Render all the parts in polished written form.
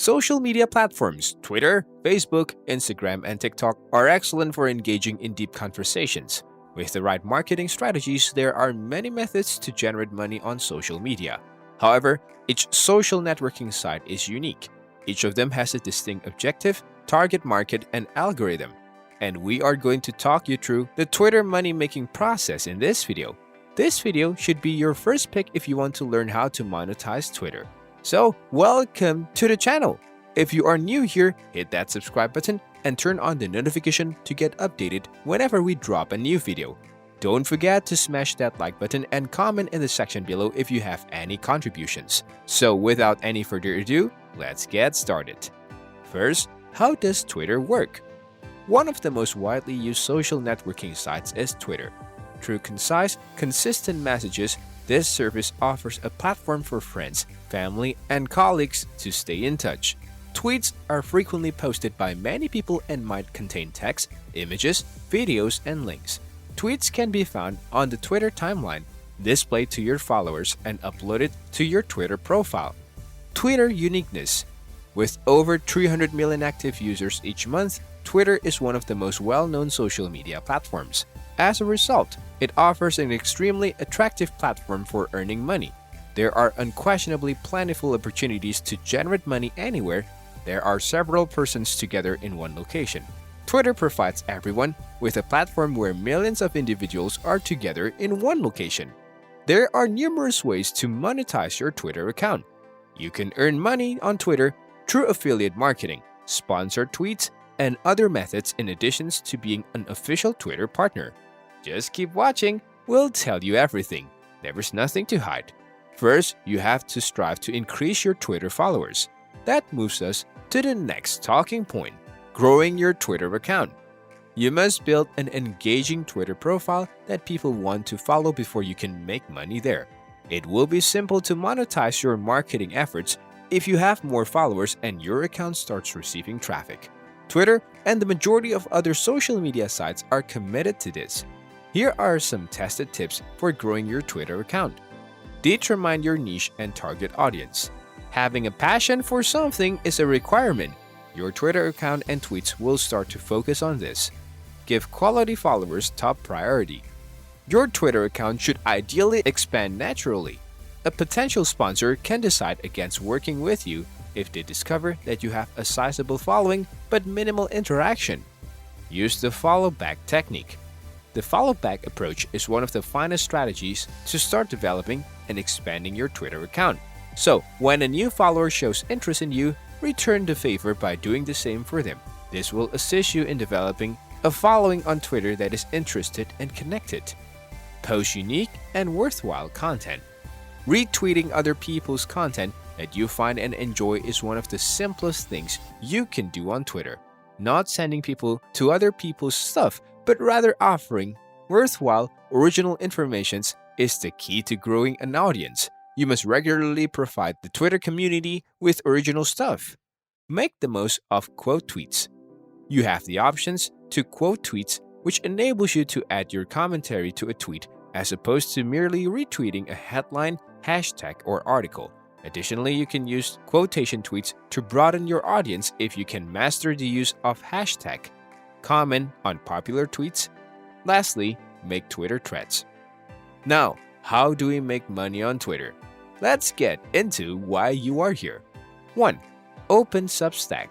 Social media platforms Twitter, Facebook, Instagram, and TikTok are excellent for engaging in deep conversations. With the right marketing strategies, there are many methods to generate money on social media. However, each social networking site is unique. Each of them has a distinct objective, target market, and algorithm. And we are going to talk you through the Twitter money-making process in this video. This video should be your first pick if you want to learn how to monetize Twitter. So, welcome to the channel! If you are new here, hit that subscribe button and turn on the notification to get updated whenever we drop a new video. Don't forget to smash that like button and comment in the section below if you have any contributions. So without any further ado, let's get started. First, how does Twitter work? One of the most widely used social networking sites is Twitter. Through concise, consistent messages, this service offers a platform for friends, family, and colleagues to stay in touch. Tweets are frequently posted by many people and might contain text, images, videos, and links. Tweets can be found on the Twitter timeline, displayed to your followers, and uploaded to your Twitter profile. Twitter uniqueness. With over 300 million active users each month, Twitter is one of the most well-known social media platforms. As a result, it offers an extremely attractive platform for earning money. There are unquestionably plentiful opportunities to generate money anywhere. There are several persons together in one location. Twitter provides everyone with a platform where millions of individuals are together in one location. There are numerous ways to monetize your Twitter account. You can earn money on Twitter through affiliate marketing, sponsored tweets, and other methods in addition to being an official Twitter partner. Just keep watching, we'll tell you everything. There's nothing to hide. First, you have to strive to increase your Twitter followers. That moves us to the next talking point, growing your Twitter account. You must build an engaging Twitter profile that people want to follow before you can make money there. It will be simple to monetize your marketing efforts if you have more followers and your account starts receiving traffic. Twitter and the majority of other social media sites are committed to this. Here are some tested tips for growing your Twitter account. Determine your niche and target audience. Having a passion for something is a requirement. Your Twitter account and tweets will start to focus on this. Give quality followers top priority. Your Twitter account should ideally expand naturally. A potential sponsor can decide against working with you if they discover that you have a sizable following but minimal interaction. Use the follow-back technique. The follow-back approach is one of the finest strategies to start developing and expanding your Twitter account. So, when a new follower shows interest in you, return the favor by doing the same for them. This will assist you in developing a following on Twitter that is interested and connected. Post unique and worthwhile content. Retweeting other people's content that you find and enjoy is one of the simplest things you can do on Twitter. Not sending people to other people's stuff, but rather offering worthwhile, original information is the key to growing an audience. You must regularly provide the Twitter community with original stuff. Make the most of quote tweets. You have the options to quote tweets, which enables you to add your commentary to a tweet as opposed to merely retweeting a headline, hashtag, or article. Additionally, you can use quotation tweets to broaden your audience if you can master the use of hashtag. Comment on popular tweets. Lastly, make Twitter threads. Now, how do we make money on Twitter? Let's get into why you are here. 1. Open Substack.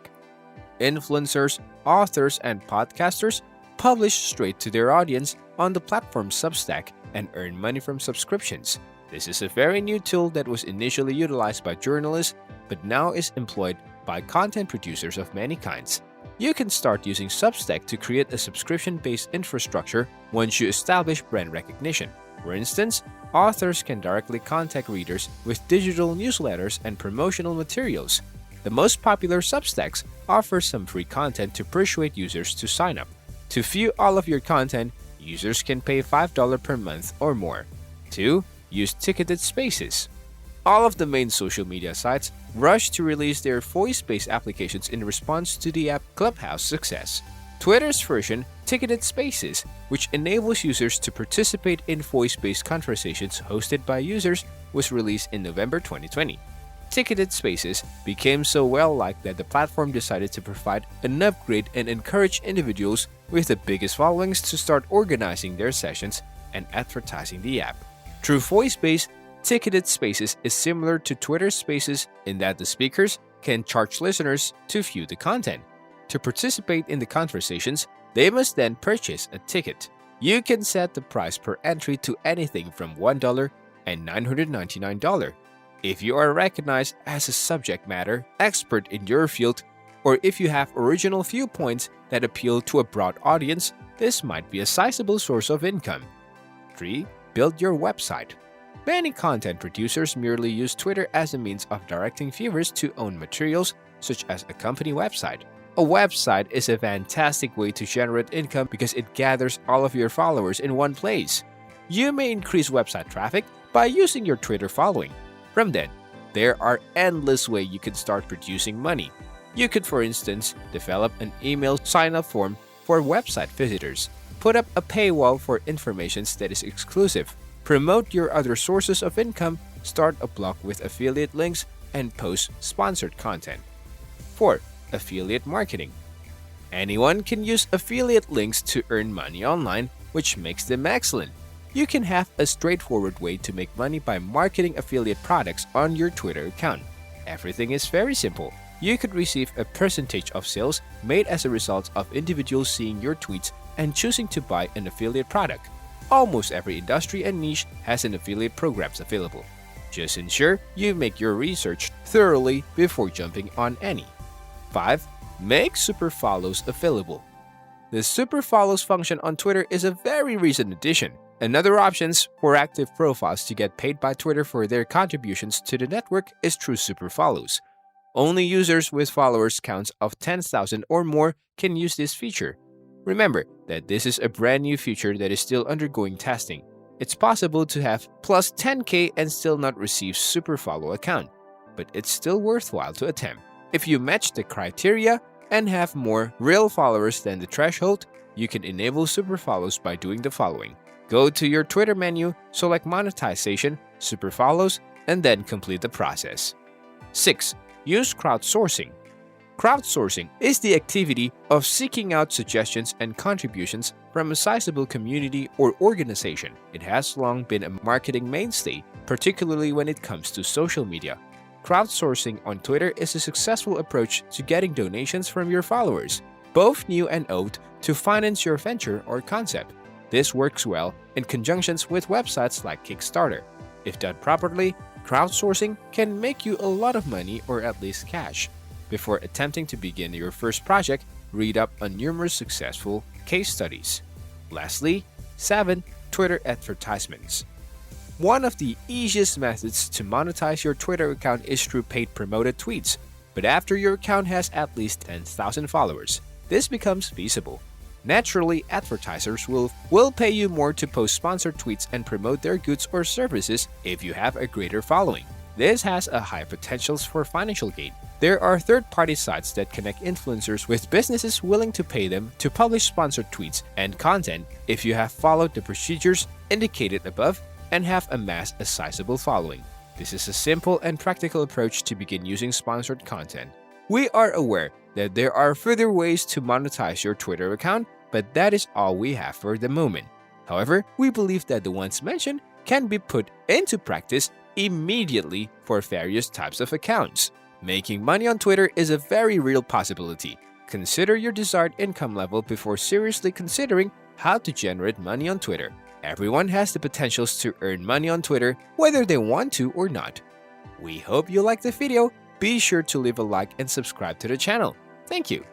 Influencers, authors, and podcasters publish straight to their audience on the platform Substack and earn money from subscriptions. This is a very new tool that was initially utilized by journalists, but now is employed by content producers of many kinds. You can start using Substack to create a subscription-based infrastructure once you establish brand recognition. For instance, authors can directly contact readers with digital newsletters and promotional materials. The most popular Substacks offer some free content to persuade users to sign up. To view all of your content, users can pay $5 per month or more. 2. Use ticketed spaces. All of the main social media sites rush to release their voice-based applications in response to the app Clubhouse success. Twitter's version, Ticketed Spaces, which enables users to participate in voice-based conversations hosted by users, was released in November 2020. ticketed spaces became so well-liked that the platform decided to provide an upgrade and encourage individuals with the biggest followings to start organizing their sessions and advertising the app. Through voice-based, ticketed spaces is similar to Twitter Spaces in that the speakers can charge listeners to view the content. To participate in the conversations, they must then purchase a ticket. You can set the price per entry to anything from $1 and $999. If you are recognized as a subject matter expert in your field, or if you have original viewpoints that appeal to a broad audience, this might be a sizable source of income. 3. Build your website. Many content producers merely use Twitter as a means of directing viewers to own materials, such as a company website. A website is a fantastic way to generate income because it gathers all of your followers in one place. You may increase website traffic by using your Twitter following. From then, there are endless ways you can start producing money. You could, for instance, develop an email sign-up form for website visitors, put up a paywall for information that is exclusive, promote your other sources of income, start a blog with affiliate links, and post sponsored content. 4. Affiliate marketing. Anyone can use affiliate links to earn money online, which makes them excellent. You can have a straightforward way to make money by marketing affiliate products on your Twitter account. Everything is very simple. You could receive a percentage of sales made as a result of individuals seeing your tweets and choosing to buy an affiliate product. Almost every industry and niche has an affiliate programs available. Just ensure you make your research thoroughly before jumping on any. 5. Make super follows available. The super follows function on Twitter is a very recent addition. Another option for active profiles to get paid by Twitter for their contributions to the network is through super follows. Only users with followers counts of 10,000 or more can use this feature. Remember that this is a brand new feature that is still undergoing testing. It's possible to have plus 10k and still not receive super follow account, but it's still worthwhile to attempt. If you match the criteria and have more real followers than the threshold, you can enable super follows by doing the following. Go to your Twitter menu, select Monetization, super follows, and then complete the process. 6. Use crowdsourcing. Crowdsourcing is the activity of seeking out suggestions and contributions from a sizable community or organization. It has long been a marketing mainstay, particularly when it comes to social media. Crowdsourcing on Twitter is a successful approach to getting donations from your followers, both new and old, to finance your venture or concept. This works well in conjunction with websites like Kickstarter. If done properly, crowdsourcing can make you a lot of money or at least cash. Before attempting to begin your first project, read up on numerous successful case studies. Lastly, 7. Twitter advertisements. One of the easiest methods to monetize your Twitter account is through paid promoted tweets, but after your account has at least 10,000 followers, this becomes feasible. Naturally, advertisers will pay you more to post sponsored tweets and promote their goods or services if you have a greater following. This has a high potential for financial gain. There are third-party sites that connect influencers with businesses willing to pay them to publish sponsored tweets and content if you have followed the procedures indicated above and have amassed a sizable following. This is a simple and practical approach to begin using sponsored content. We are aware that there are further ways to monetize your Twitter account, but that is all we have for the moment. However, we believe that the ones mentioned can be put into practice immediately for various types of accounts. Making money on Twitter is a very real possibility. Consider your desired income level before seriously considering how to generate money on Twitter. Everyone has the potentials to earn money on Twitter, whether they want to or not. We hope you liked the video. Be sure to leave a like and subscribe to the channel. Thank you.